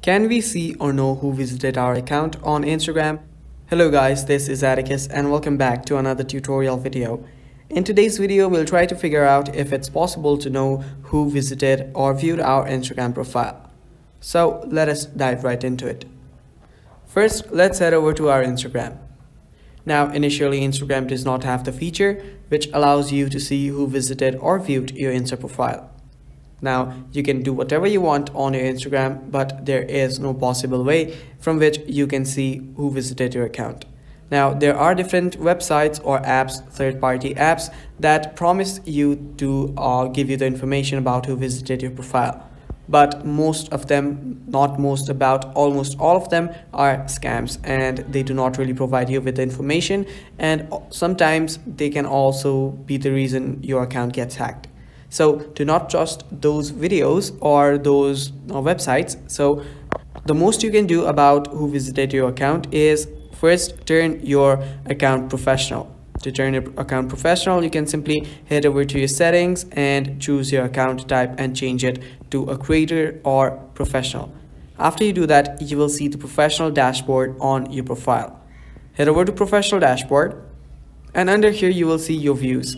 Can we see or know who visited our account on Instagram? Hello guys, this is Atticus and welcome back to another tutorial video. In today's video, we'll try to figure out if it's possible to know who visited or viewed our Instagram profile. So let us dive right into it. First, let's head over to our Instagram. Now, initially, Instagram does not have the feature which allows you to see who visited or viewed your Insta profile. Now, you can do whatever you want on your Instagram, but there is no possible way from which you can see who visited your account. Now, there are different websites or apps, third-party apps that promise you to give you the information about who visited your profile. But most of them, not most, about almost all of them are scams, and they do not really provide you with the information, and sometimes they can also be the reason your account gets hacked. So do not trust those videos or those websites. So the most you can do about who visited your account is first turn your account professional. To turn your account professional, you can simply head over to your settings and choose your account type and change it to a creator or professional. After you do that, you will see the professional dashboard on your profile. Head over to professional dashboard, and under here you will see your views.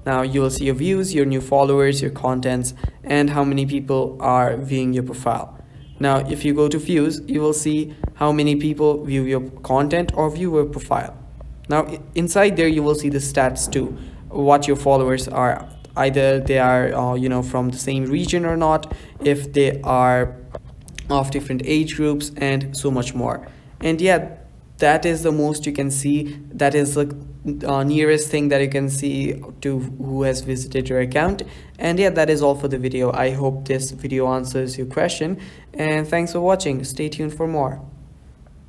Now you will see your views, your new followers, your contents, and how many people are viewing your profile. Now if you go to views, you will see how many people view your content or view your profile. Now inside there you will see the stats too, what your followers are, either they are from the same region or not, if they are of different age groups, and so much more. And yeah, that is the most you can see. That is the nearest thing that you can see to who has visited your account. And yeah, that is all for the video. I hope this video answers your question, and thanks for watching. Stay tuned for more.